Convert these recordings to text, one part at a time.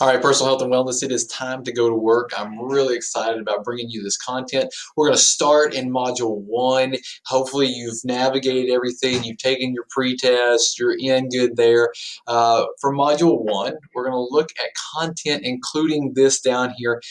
All right, personal health and wellness, it is time to go to work. I'm really excited about bringing you this content. We're going to start in Module 1. Hopefully, you've navigated everything, you've taken your pre-test, you're in good there. For Module 1, we're going to look at content, including this down here.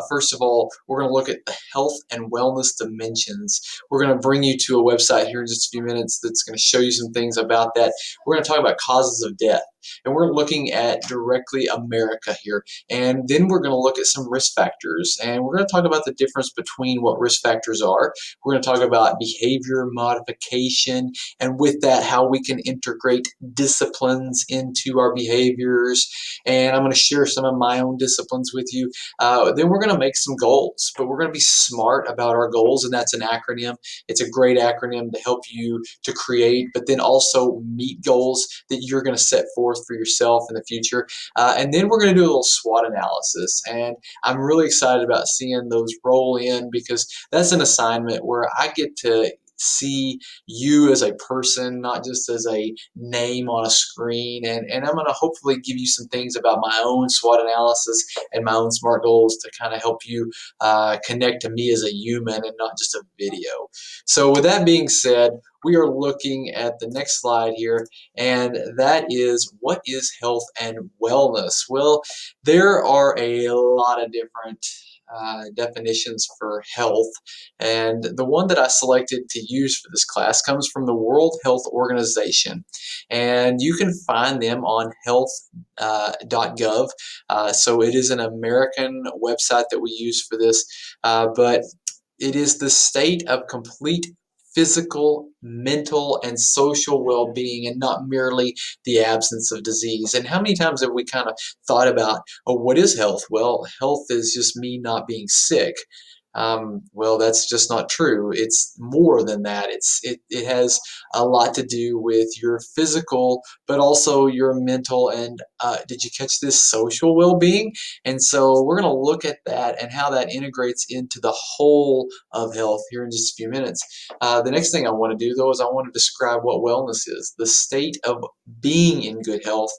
First of all, we're going to look at the health and wellness dimensions. We're going to bring you to a website here in just a few minutes that's going to show you some things about that. We're going to talk about causes of death. And we're looking at directly America here. And then we're going to look at some risk factors. And we're going to talk about the difference between what risk factors are. We're going to talk about behavior modification. And with that, how we can integrate disciplines into our behaviors. And I'm going to share some of my own disciplines with you. Then we're going to make some goals. But we're going to be smart about our goals. And that's an acronym. It's a great acronym to help you to create, but then also meet goals that you're going to set forth for yourself in the future. And then we're going to do a little SWOT analysis. And I'm really excited about seeing those roll in because that's an assignment where I get to see you as a person, not just as a name on a screen. And I'm going to hopefully give you some things about my own SWOT analysis and my own SMART goals to kind of help you connect to me as a human and not just a video. So with that being said, we are looking at the next slide here, and that is what is health and wellness? Well, there are a lot of different definitions for health, and the one that I selected to use for this class comes from the World Health Organization, and you can find them on health.gov. So it is an American website that we use for this, but it is the state of complete physical, mental, and social well-being, and not merely the absence of disease. And how many times have we kind of thought about, oh, what is health? Well, health is just me not being sick. Well, that's just not true. It's more than that. It has a lot to do with your physical, but also your mental and did you catch this, social well-being? And so we're going to look at that and how that integrates into the whole of health here in just a few minutes. The next thing I want to do, though, is I want to describe what wellness is, the state of being in good health.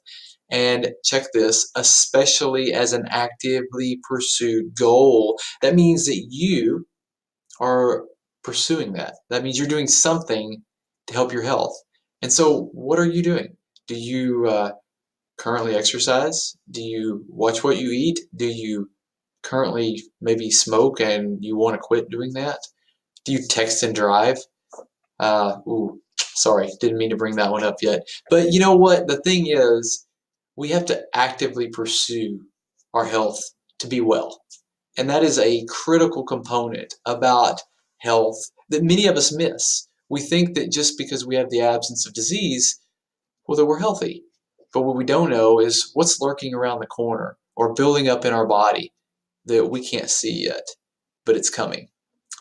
And check this, especially as an actively pursued goal. That means that you are pursuing that. That means you're doing something to help your health. And so, what are you doing? Do you currently exercise? Do you watch what you eat? Do you currently maybe smoke and you want to quit doing that? Do you text and drive? Sorry, didn't mean to bring that one up yet. But you know what? The thing is, we have to actively pursue our health to be well. And that is a critical component about health that many of us miss. We think that just because we have the absence of disease, well, that we're healthy. But what we don't know is what's lurking around the corner or building up in our body that we can't see yet, but it's coming.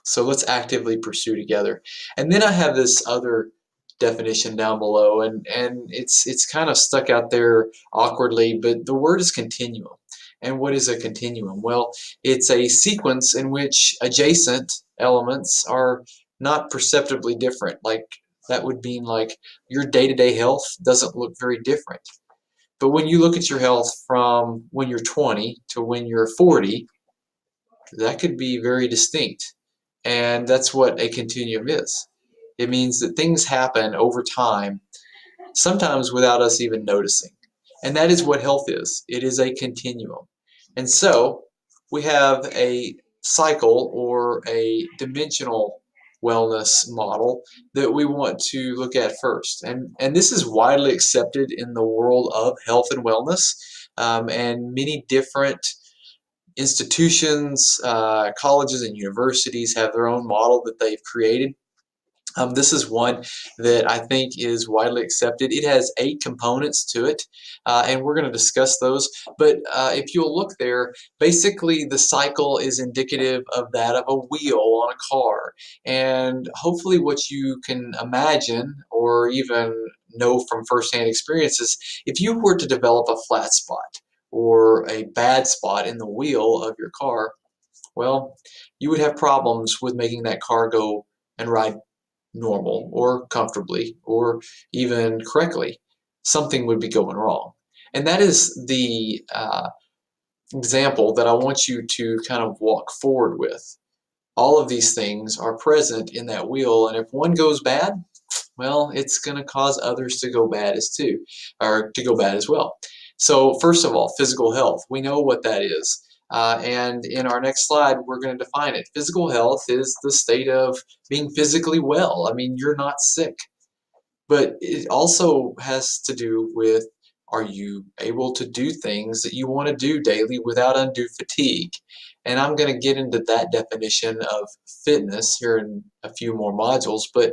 So let's actively pursue together. And then I have this other definition down below, and it's kind of stuck out there awkwardly, but the word is continuum. And what is a continuum? Well, it's a sequence in which adjacent elements are not perceptibly different. Like that would mean like your day-to-day health doesn't look very different. But when you look at your health from when you're 20 to when you're 40, that could be very distinct. And that's what a continuum is. It means that things happen over time, sometimes without us even noticing. And that is what health is. It is a continuum. And so we have a cycle or a dimensional wellness model that we want to look at first. And this is widely accepted in the world of health and wellness, and many different institutions, colleges, and universities have their own model that they've created. This is one that I think is widely accepted. It has 8 components to it, and we're going to discuss those. But if you'll look there, basically the cycle is indicative of that of a wheel on a car. And hopefully what you can imagine or even know from firsthand experiences, if you were to develop a flat spot or a bad spot in the wheel of your car, well, you would have problems with making that car go and ride normal or comfortably or even correctly. Something would be going wrong. And that is the example that I want you to kind of walk forward with. All of these things are present in that wheel, and if one goes bad, well, it's going to cause others to go bad as well. So first of all, physical health. We know what that is. And in our next slide, we're going to define it. Physical health is the state of being physically well. I mean, you're not sick. But it also has to do with, are you able to do things that you want to do daily without undue fatigue? And I'm going to get into that definition of fitness here in a few more modules. But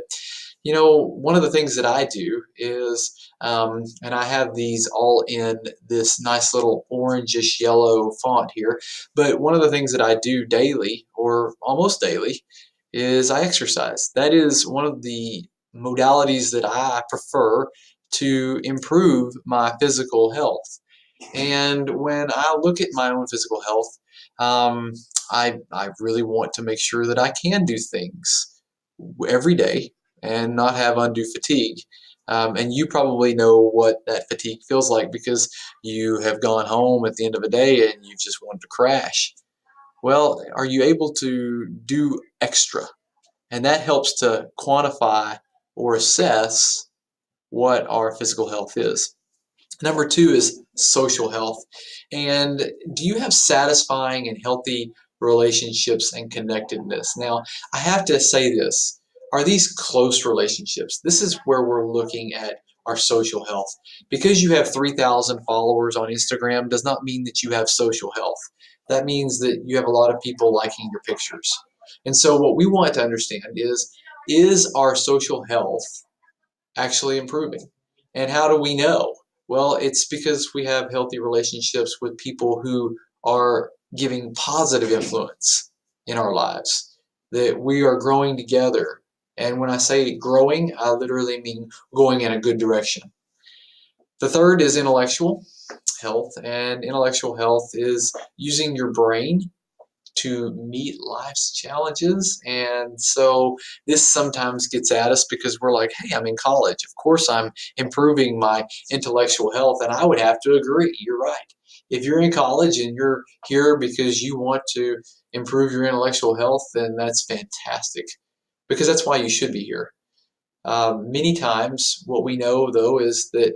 one of the things that I do is, and I have these all in this nice little orangish yellow font here, but one of the things that I do daily or almost daily is I exercise. That is one of the modalities that I prefer to improve my physical health. And when I look at my own physical health, um, I really want to make sure that I can do things every day and not have undue fatigue. And you probably know what that fatigue feels like because you have gone home at the end of a day and you just wanted to crash. Well, are you able to do extra? And that helps to quantify or assess what our physical health is. Number two is social health. And do you have satisfying and healthy relationships and connectedness? Now, I have to say this. Are these close relationships? This is where we're looking at our social health. Because you have 3,000 followers on Instagram does not mean that you have social health. That means that you have a lot of people liking your pictures. And so what we want to understand is our social health actually improving? And how do we know? Well, it's because we have healthy relationships with people who are giving positive influence in our lives, that we are growing together. And when I say growing, I literally mean going in a good direction. The third is intellectual health, and intellectual health is using your brain to meet life's challenges. And so this sometimes gets at us because we're like, hey, I'm in college. Of course, I'm improving my intellectual health. And I would have to agree. You're right. If you're in college and you're here because you want to improve your intellectual health, then that's fantastic because that's why you should be here. Many times, what we know though is that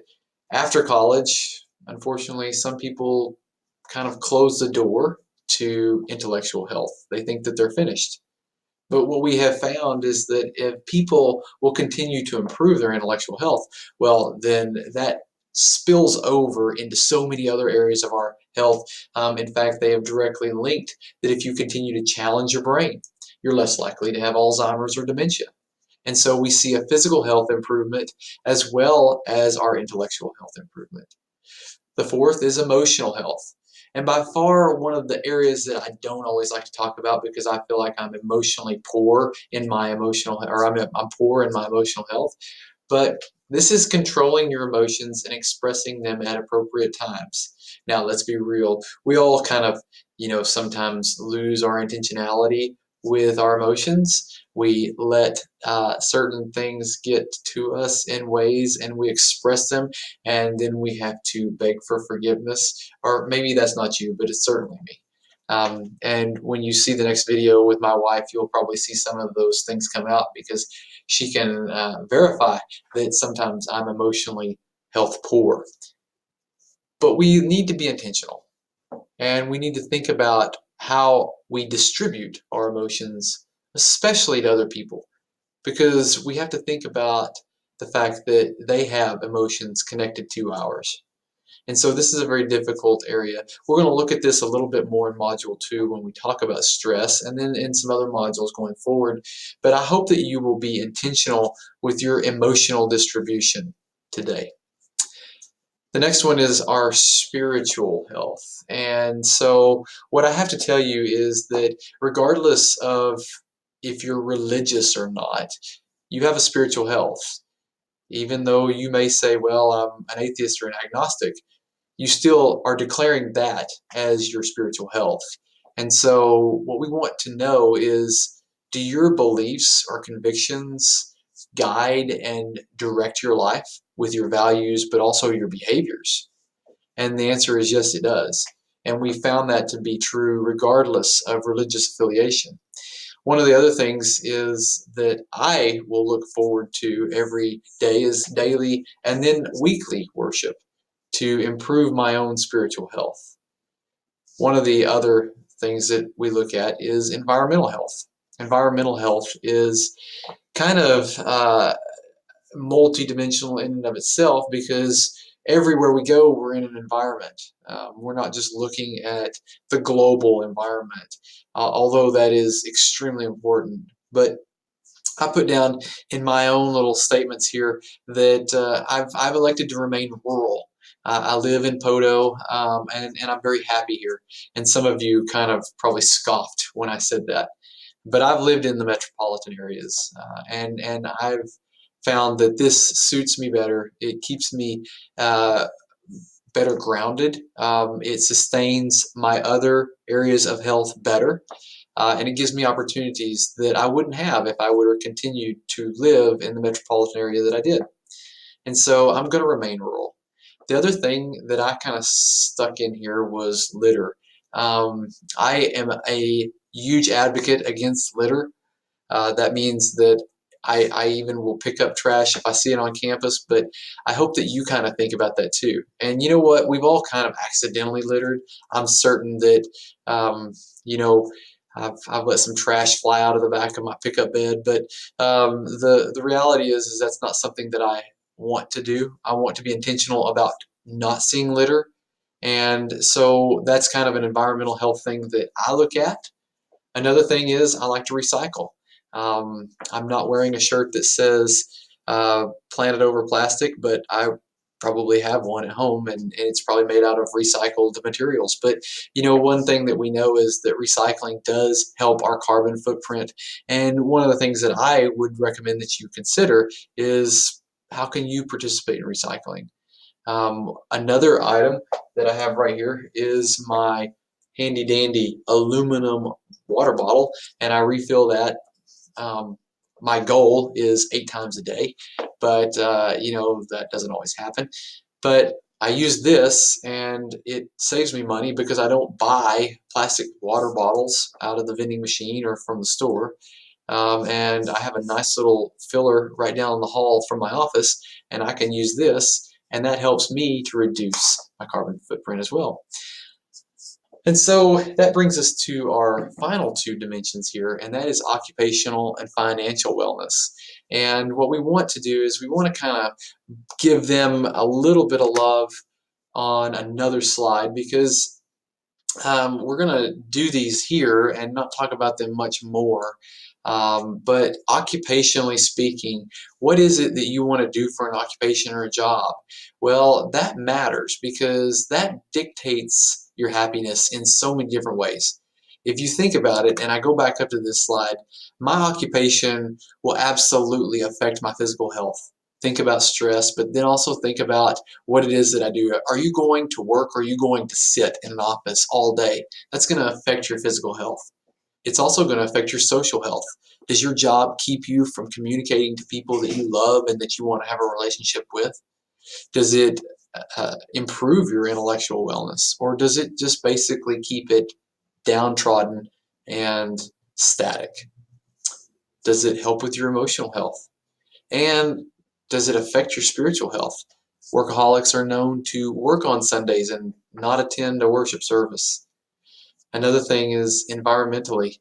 after college, unfortunately, some people kind of close the door to intellectual health. They think that they're finished. But what we have found is that if people will continue to improve their intellectual health, well, then that spills over into so many other areas of our health. In fact, they have directly linked that if you continue to challenge your brain, you're less likely to have Alzheimer's or dementia. And so we see a physical health improvement as well as our intellectual health improvement. The fourth is emotional health. And by far one of the areas that I don't always like to talk about because I feel like I'm emotionally poor in my emotional, or I'm poor in my emotional health. But this is controlling your emotions and expressing them at appropriate times. Now, let's be real. We all kind of, sometimes lose our intentionality with our emotions. We let certain things get to us in ways and we express them, and then we have to beg for forgiveness. Or maybe that's not you, but it's certainly me. And when you see the next video with my wife, you'll probably see some of those things come out because she can verify that sometimes I'm emotionally health poor. But we need to be intentional and we need to think about how we distribute our emotions, especially to other people, because we have to think about the fact that they have emotions connected to ours. And so this is a very difficult area. We're going to look at this a little bit more in Module 2 when we talk about stress and then in some other modules going forward. But I hope that you will be intentional with your emotional distribution today. The next one is our spiritual health. And so what I have to tell you is that regardless of if you're religious or not, you have a spiritual health. Even though you may say, well, I'm an atheist or an agnostic, you still are declaring that as your spiritual health. And so what we want to know is, do your beliefs or convictions guide and direct your life with your values, but also your behaviors? And the answer is yes, it does. And we found that to be true regardless of religious affiliation. One of the other things is that I will look forward to every day is daily and then weekly worship to improve my own spiritual health. One of the other things that we look at is environmental health. Environmental health is kind of multidimensional in and of itself because everywhere we go, we're in an environment. We're not just looking at the global environment, although that is extremely important. But I put down in my own little statements here that I've elected to remain rural. I live in Poto, and I'm very happy here. And some of you kind of probably scoffed when I said that. But I've lived in the metropolitan areas, and I've found that this suits me better. It keeps me better grounded. It sustains my other areas of health better. And it gives me opportunities that I wouldn't have if I would have continued to live in the metropolitan area that I did. And so I'm going to remain rural. The other thing that I kind of stuck in here was litter. I am a huge advocate against litter. That means that I even will pick up trash if I see it on campus, but I hope that you kind of think about that too. And you know what? We've all kind of accidentally littered. I'm certain that, you know, I've let some trash fly out of the back of my pickup bed, but the reality is that's not something that I want to do. I want to be intentional about not seeing litter, and so that's kind of an environmental health thing that I look at. Another thing is I like to recycle. I'm not wearing a shirt that says planet over plastic, but I probably have one at home, and it's probably made out of recycled materials. But you know, one thing that we know is that recycling does help our carbon footprint. And one of the things that I would recommend that you consider is how can you participate in recycling? Another item that I have right here is my handy dandy aluminum water bottle, and I refill that. Um, my goal is 8 times a day, but you know that doesn't always happen. But I use this, and it saves me money because I don't buy plastic water bottles out of the vending machine or from the store. And I have a nice little filler right down the hall from my office, and I can use this, and that helps me to reduce my carbon footprint as well. And so that brings us to our final two dimensions here, and that is occupational and financial wellness. And what we want to do is we want to kind of give them a little bit of love on another slide because we're going to do these here and not talk about them much more. But occupationally speaking, what is it that you want to do for an occupation or a job? Well, that matters because that dictates your happiness in so many different ways. If you think about it, and I go back up to this slide, my occupation will absolutely affect my physical health. Think about stress, but then also think about what it is that I do. Are you going to work or are you going to sit in an office all day? That's going to affect your physical health. It's also going to affect your social health. Does your job keep you from communicating to people that you love and that you want to have a relationship with? Does it improve your intellectual wellness, or does it just basically keep it downtrodden and static? Does it help with your emotional health? And does it affect your spiritual health? Workaholics are known to work on Sundays and not attend a worship service. Another thing is environmentally.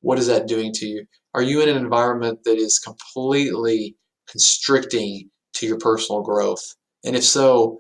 What is that doing to you? Are you in an environment that is completely constricting to your personal growth? And if so,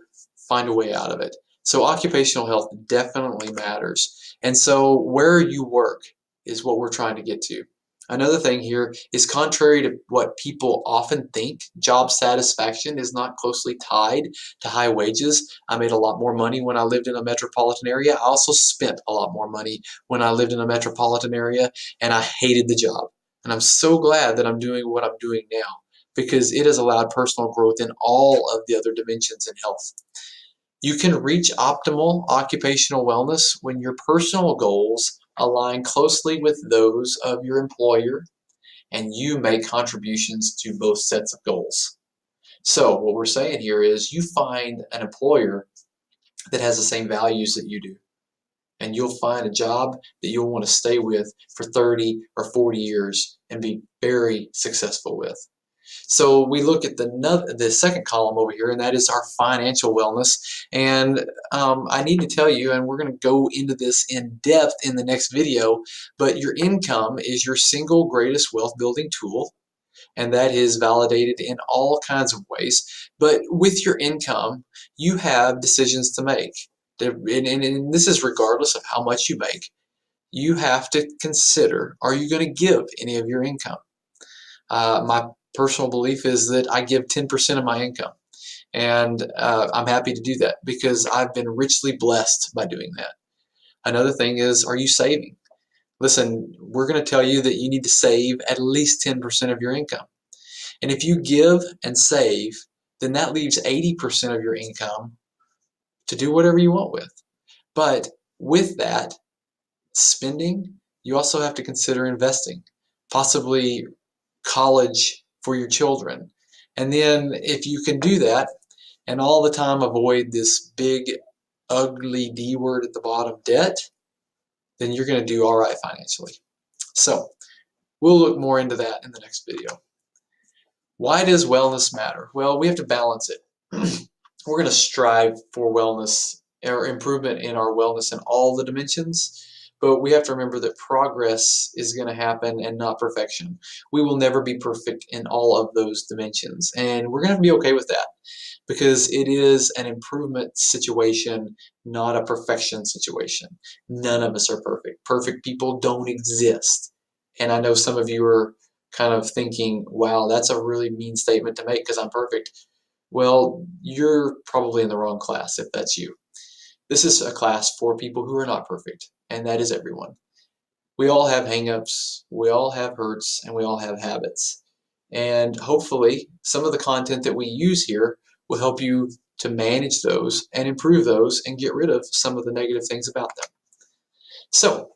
find a way out of it. So occupational health definitely matters. And so where you work is what we're trying to get to. Another thing here is contrary to what people often think, job satisfaction is not closely tied to high wages. I made a lot more money when I lived in a metropolitan area. I also spent a lot more money when I lived in a metropolitan area, and I hated the job. And I'm so glad that I'm doing what I'm doing now because it has allowed personal growth in all of the other dimensions in health. You can reach optimal occupational wellness when your personal goals align closely with those of your employer and you make contributions to both sets of goals. So what we're saying here is you find an employer that has the same values that you do. and you'll find a job that you'll want to stay with for 30 or 40 years and be very successful with. So we look at the second column over here, and that is our financial wellness. And I need to tell you, and we're going to go into this in depth in the next video, but your income is your single greatest wealth building tool, and that is validated in all kinds of ways. But with your income, you have decisions to make. And this is regardless of how much you make. You have to consider, are you going to give any of your income? My personal belief is that I give 10% of my income. And I'm happy to do that because I've been richly blessed by doing that. Another thing is, are you saving? Listen, we're going to tell you that you need to save at least 10% of your income. And if you give and save, then that leaves 80% of your income to do whatever you want with. But with that spending, you also have to consider investing, possibly college for your children. And then if you can do that and all the time avoid this big, ugly D word at the bottom, debt, then you're going to do all right financially. So we'll look more into that in the next video. Why does wellness matter? Well, we have to balance it. We're going to strive for wellness or improvement in our wellness in all the dimensions, but we have to remember that progress is going to happen and not perfection. We will never be perfect in all of those dimensions, and we're going to be okay with that because it is an improvement situation, not a perfection situation. None of us are perfect. Perfect people don't exist. And I know some of you are kind of thinking, wow, that's a really mean statement to make because I'm perfect. Well, you're probably in the wrong class if that's you. This is a class for people who are not perfect, and that is everyone. We all have hang-ups, we all have hurts, and we all have habits. And hopefully, some of the content that we use here will help you to manage those and improve those and get rid of some of the negative things about them. So,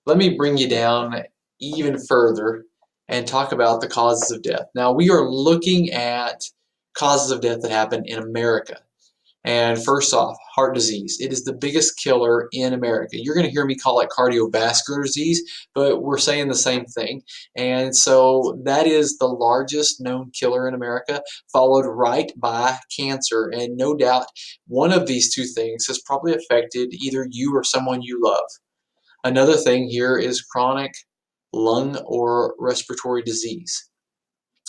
let me bring you down even further and talk about the causes of death. Now, we are looking at causes of death that happen in America. And first off, heart disease. It is the biggest killer in America. You're going to hear me call it cardiovascular disease, but we're saying the same thing. And so that is the largest known killer in America, followed right by cancer. And no doubt, one of these two things has probably affected either you or someone you love. Another thing here is chronic lung or respiratory disease.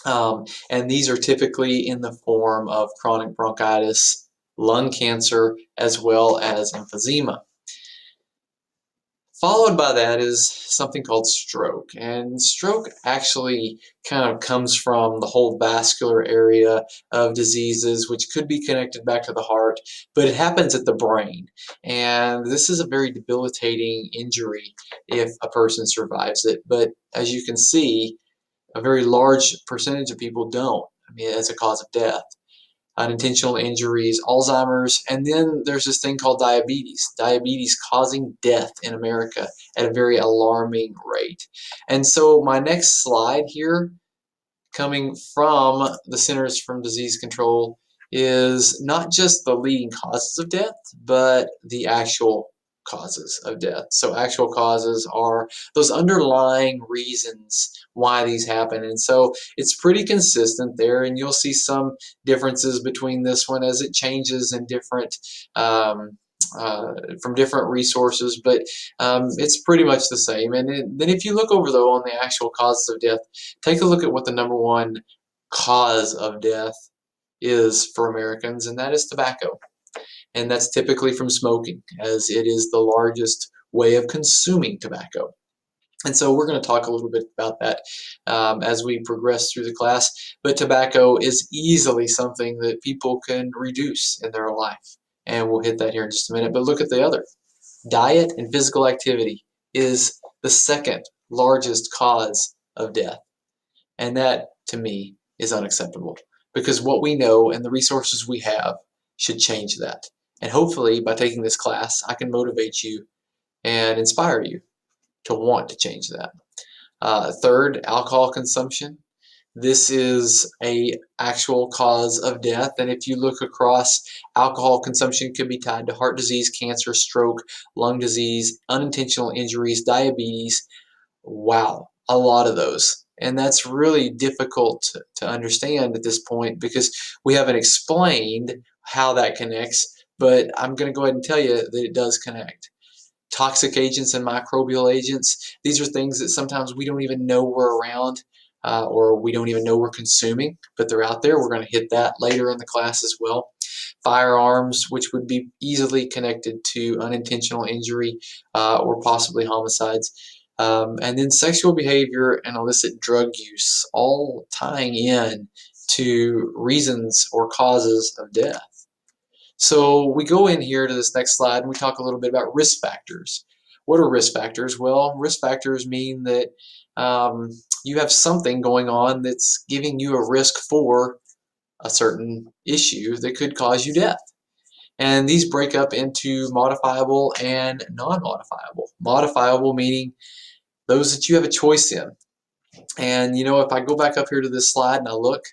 And these are typically in the form of chronic bronchitis, lung cancer, as well as emphysema. Followed by that is something called stroke. And stroke actually kind of comes from the whole vascular area of diseases, which could be connected back to the heart, but it happens at the brain. And this is a very debilitating injury if a person survives it. But as you can see, a very large percentage of people don't. I mean, as a cause of death. Unintentional injuries, Alzheimer's, and then there's this thing called diabetes. Diabetes causing death in America at a very alarming rate. And so my next slide here, coming from the Centers for Disease Control, is not just the leading causes of death, but the actual causes of death. So actual causes are those underlying reasons why these happen. And so it's pretty consistent there, and you'll see some differences between this one as it changes in different from different resources, but it's pretty much the same. And then if you look over though on the actual causes of death, take a look at what the number one cause of death is for Americans, and that is tobacco. And that's typically from smoking, as it is the largest way of consuming tobacco. And so we're going to talk a little bit about that as we progress through the class. But tobacco is easily something that people can reduce in their life. And we'll hit that here in just a minute. But look at the other. Diet and physical activity is the second largest cause of death. And that, to me, is unacceptable. Because what we know and the resources we have should change that. And hopefully, by taking this class, I can motivate you and inspire you to want to change that. Third, alcohol consumption. This is a actual cause of death, and if you look across, alcohol consumption could be tied to heart disease, cancer, stroke, lung disease, unintentional injuries, diabetes. Wow, a lot of those. And that's really difficult to understand at this point because we haven't explained how that connects, but I'm going to go ahead and tell you that it does connect. Toxic agents and microbial agents, these are things that sometimes we don't even know we're around, or we don't even know we're consuming, but they're out there. We're going to hit that later in the class as well. Firearms, which would be easily connected to unintentional injury or possibly homicides. And then sexual behavior and illicit drug use, all tying in to reasons or causes of death. So we go in here to this next slide and we talk a little bit about risk factors. What are risk factors? Well, risk factors mean that you have something going on that's giving you a risk for a certain issue that could cause you death. And these break up into modifiable and non-modifiable. Modifiable meaning those that you have a choice in. And you know, if I go back up here to this slide and I look,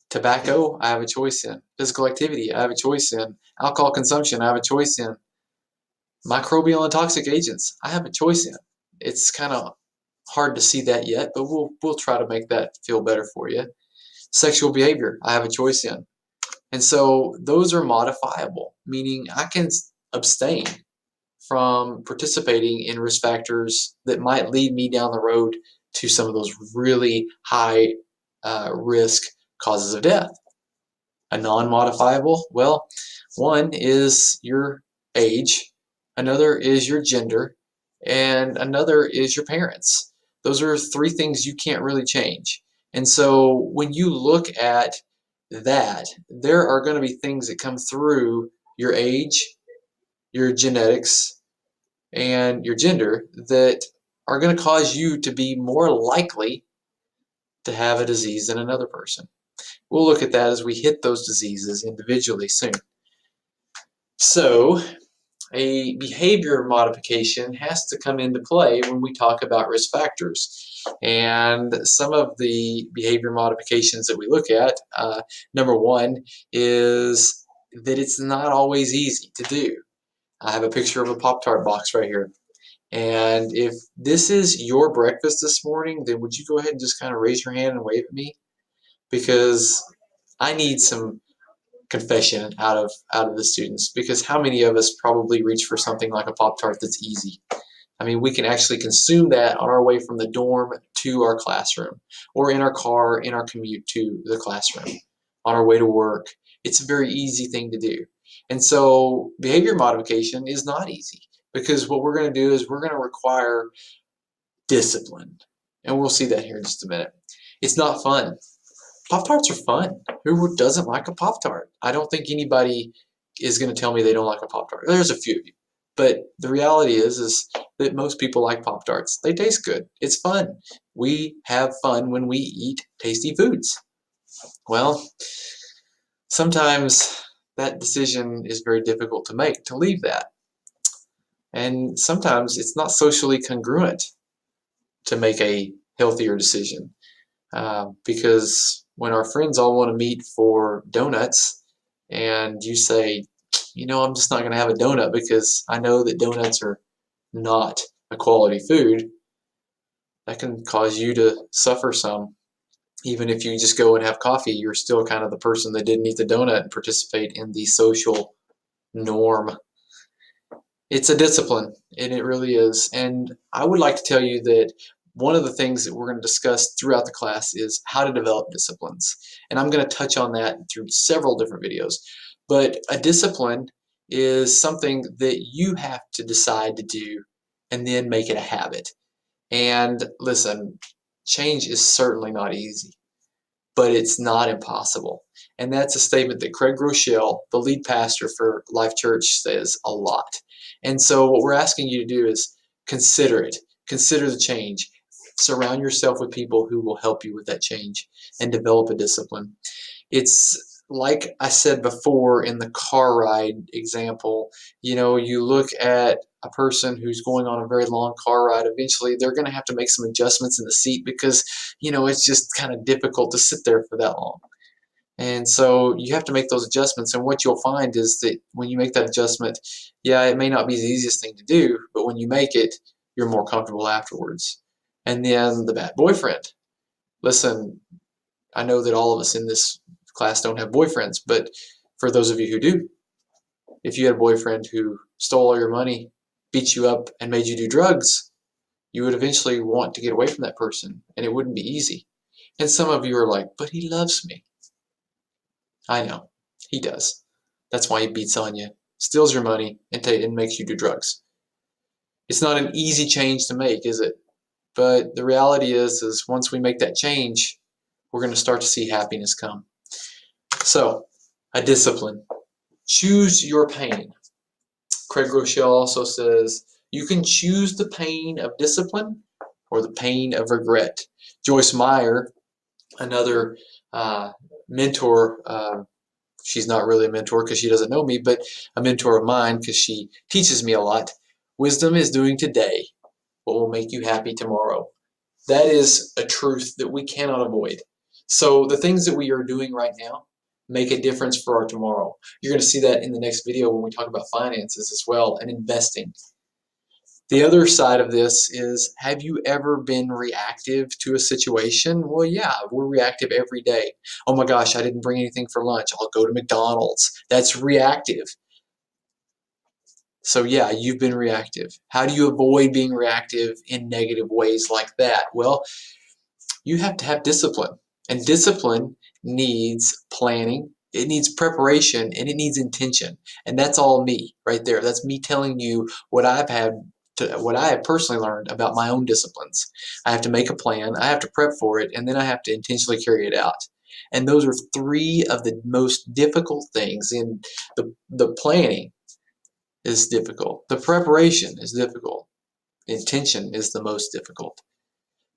tobacco, I have a choice in. Physical activity, I have a choice in. Alcohol consumption, I have a choice in. Microbial and toxic agents, I have a choice in. It's kind of hard to see that yet, but we'll try to make that feel better for you. Sexual behavior, I have a choice in. And so those are modifiable, meaning I can abstain from participating in risk factors that might lead me down the road to some of those really high risk causes of death. A non-modifiable, well, one is your age, another is your gender, and another is your parents. Those are three things you can't really change. And so when you look at that, there are going to be things that come through your age, your genetics, and your gender that are going to cause you to be more likely to have a disease than another person. We'll look at that as we hit those diseases individually soon. So, a behavior modification has to come into play when we talk about risk factors. And some of the behavior modifications that we look at, number one, is that it's not always easy to do. I have a picture of a Pop-Tart box right here. And if this is your breakfast this morning, then would you go ahead and just kind of raise your hand and wave at me? Because I need some confession out of the students, because how many of us probably reach for something like a Pop-Tart that's easy? I mean, we can actually consume that on our way from the dorm to our classroom, or in our car in our commute to the classroom, on our way to work. It's a very easy thing to do. And so behavior modification is not easy, because what we're going to do is we're going to require discipline. And we'll see that here in just a minute. It's not fun. Pop-Tarts are fun. Who doesn't like a Pop-Tart? I don't think anybody is going to tell me they don't like a Pop-Tart. There's a few of you. But the reality is that most people like Pop-Tarts. They taste good. It's fun. We have fun when we eat tasty foods. Well, sometimes that decision is very difficult to make, to leave that. And sometimes it's not socially congruent to make a healthier decision. Because when our friends all want to meet for donuts and you say, you know, I'm just not going to have a donut because I know that donuts are not a quality food, that can cause you to suffer some. Even if you just go and have coffee, you're still kind of the person that didn't eat the donut and participate in the social norm. It's a discipline, and it really is. And I would like to tell you that one of the things that we're going to discuss throughout the class is how to develop disciplines. And I'm going to touch on that through several different videos. But a discipline is something that you have to decide to do and then make it a habit. And listen, change is certainly not easy, but it's not impossible. And that's a statement that Craig Groeschel, the lead pastor for Life Church, says a lot. And so what we're asking you to do is consider it. Consider the change. Surround yourself with people who will help you with that change and develop a discipline. It's like I said before in the car ride example, you know, you look at a person who's going on a very long car ride, eventually they're going to have to make some adjustments in the seat because, it's just kind of difficult to sit there for that long. And so you have to make those adjustments. And what you'll find is that when you make that adjustment, yeah, it may not be the easiest thing to do, but when you make it, you're more comfortable afterwards. And then the bad boyfriend. Listen, I know that all of us in this class don't have boyfriends, but for those of you who do, if you had a boyfriend who stole all your money, beat you up, and made you do drugs, you would eventually want to get away from that person, and it wouldn't be easy. And some of you are like, but he loves me. I know, he does. That's why he beats on you, steals your money, and makes you do drugs. It's not an easy change to make, is it? But the reality is once we make that change, we're going to start to see happiness come. So, a discipline. Choose your pain. Craig Groeschel also says, you can choose the pain of discipline or the pain of regret. Joyce Meyer, another mentor, she's not really a mentor because she doesn't know me, but a mentor of mine because she teaches me a lot. Wisdom is doing today what will make you happy tomorrow. That is a truth that we cannot avoid. So the things that we are doing right now make a difference for our tomorrow. You're going to see that in the next video when we talk about finances as well and investing. The other side of this is, have you ever been reactive to a situation? Well, yeah, we're reactive every day. Oh my gosh, I didn't bring anything for lunch. I'll go to McDonald's. That's reactive. So yeah, you've been reactive. How do you avoid being reactive in negative ways like that? Well, you have to have discipline. And discipline needs planning, it needs preparation, and it needs intention. And that's all me right there. That's me telling you what I have personally learned about my own disciplines. I have to make a plan, I have to prep for it, and then I have to intentionally carry it out. And those are three of the most difficult things. In the planning is difficult. The preparation is difficult. Intention is the most difficult.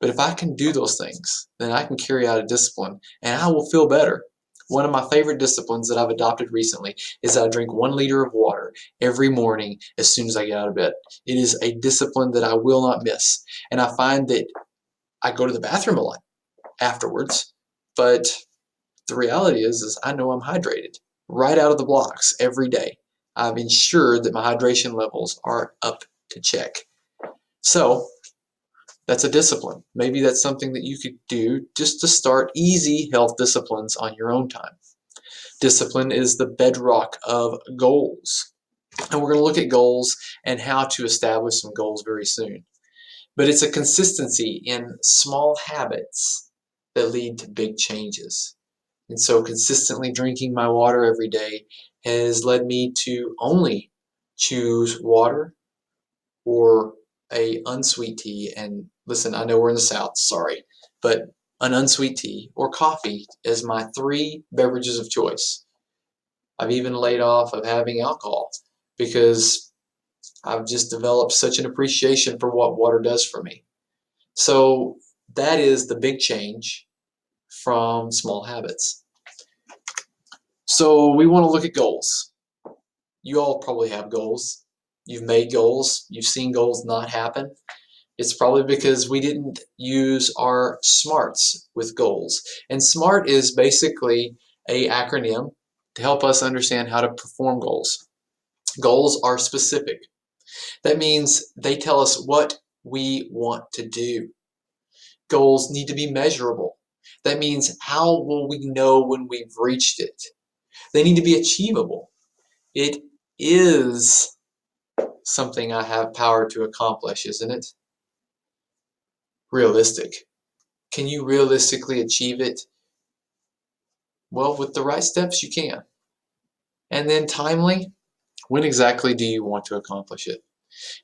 But if I can do those things, then I can carry out a discipline and I will feel better. One of my favorite disciplines that I've adopted recently is that I drink 1 liter of water every morning as soon as I get out of bed. It is a discipline that I will not miss. And I find that I go to the bathroom a lot afterwards, but the reality is I know I'm hydrated right out of the blocks every day. I've ensured that my hydration levels are up to check. So that's a discipline. Maybe that's something that you could do just to start easy health disciplines on your own time. Discipline is the bedrock of goals. And we're going to look at goals and how to establish some goals very soon. But it's a consistency in small habits that lead to big changes. And so consistently drinking my water every day has led me to only choose water or a unsweet tea. And listen, I know we're in the South, sorry, but an unsweet tea or coffee as my 3 beverages of choice. I've even laid off of having alcohol because I've just developed such an appreciation for what water does for me. So that is the big change from small habits. So we want to look at goals. You all probably have goals. You've made goals. You've seen goals not happen. It's probably because we didn't use our smarts with goals. And SMART is basically an acronym to help us understand how to perform goals. Goals are specific. That means they tell us what we want to do. Goals need to be measurable. That means how will we know when we've reached it? They need to be achievable. It is something I have power to accomplish, isn't it? Realistic. Can you realistically achieve it? Well, with the right steps, you can. And then timely, when exactly do you want to accomplish it?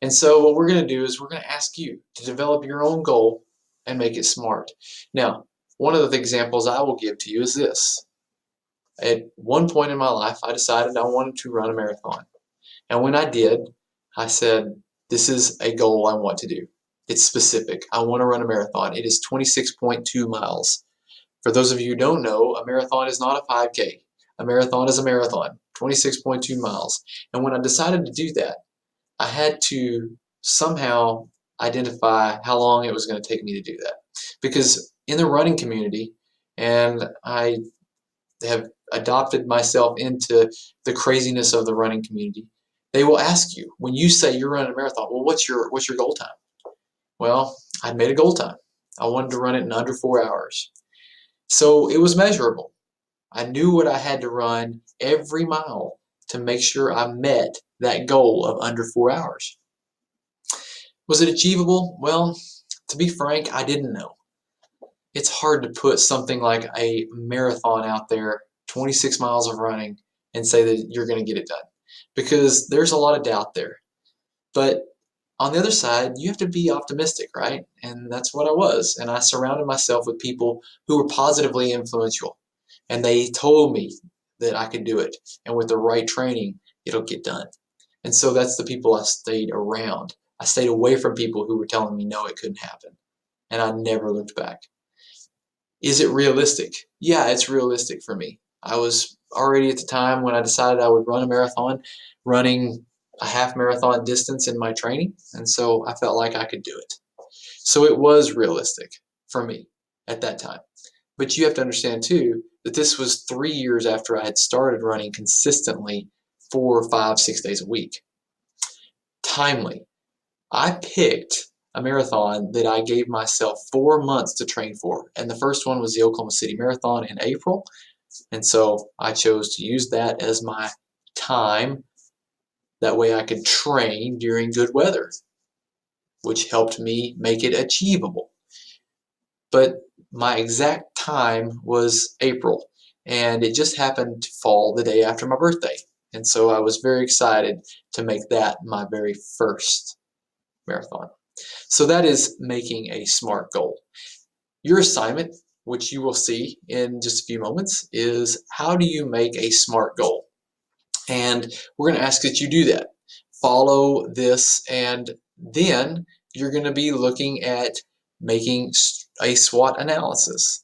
And so what we're going to do is we're going to ask you to develop your own goal and make it SMART. Now, one of the examples I will give to you is this. At one point in my life, I decided I wanted to run a marathon. And when I did, I said, this is a goal I want to do. It's specific. I want to run a marathon. It is 26.2 miles. For those of you who don't know, a marathon is not a 5K. A marathon is a marathon, 26.2 miles. And when I decided to do that, I had to somehow identify how long it was going to take me to do that. Because in the running community, and I have adopted myself into the craziness of the running community, they will ask you when you say you're running a marathon, well, what's your goal time? Well, I made a goal time. I wanted to run it in under 4 hours. So it was measurable. I knew what I had to run every mile to make sure I met that goal of under 4 hours. Was it achievable? Well, to be frank, I didn't know. It's hard to put something like a marathon out there, 26 miles of running, and say that you're going to get it done, because there's a lot of doubt there. But on the other side, you have to be optimistic, right? And that's what I was. And I surrounded myself with people who were positively influential. And they told me that I could do it. And with the right training, it'll get done. And so that's the people I stayed around. I stayed away from people who were telling me no, it couldn't happen. And I never looked back. Is it realistic? Yeah, it's realistic for me. I was already at the time when I decided I would run a marathon, running a half marathon distance in my training, and so I felt like I could do it. So it was realistic for me at that time. But you have to understand too that this was 3 years after I had started running consistently 4, 5, 6 days a week. Timely. I picked a marathon that I gave myself 4 months to train for, and the first one was the Oklahoma City Marathon in April, and so I chose to use that as my time. That way I could train during good weather, which helped me make it achievable. But my exact time was April, and it just happened to fall the day after my birthday. And so I was very excited to make that my very first marathon. So that is making a SMART goal. Your assignment, which you will see in just a few moments, is how do you make a SMART goal? And we're going to ask that you do that. Follow this, and then you're going to be looking at making a SWOT analysis.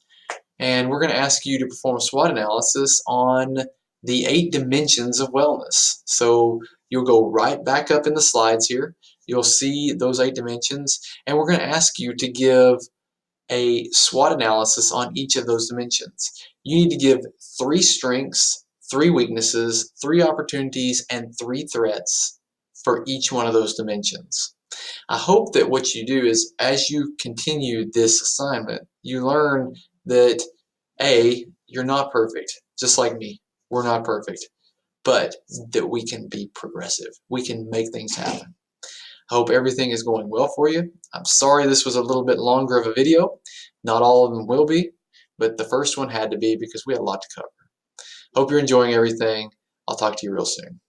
And we're going to ask you to perform a SWOT analysis on the 8 dimensions of wellness. So you'll go right back up in the slides here. You'll see those 8 dimensions, and we're going to ask you to give a SWOT analysis on each of those dimensions. You need to give 3 strengths, 3 weaknesses, 3 opportunities, and 3 threats for each one of those dimensions. I hope that what you do is, as you continue this assignment, you learn that A, you're not perfect, just like me. We're not perfect, but that we can be progressive. We can make things happen. I hope everything is going well for you. I'm sorry this was a little bit longer of a video. Not all of them will be, but the first one had to be because we had a lot to cover. Hope you're enjoying everything. I'll talk to you real soon.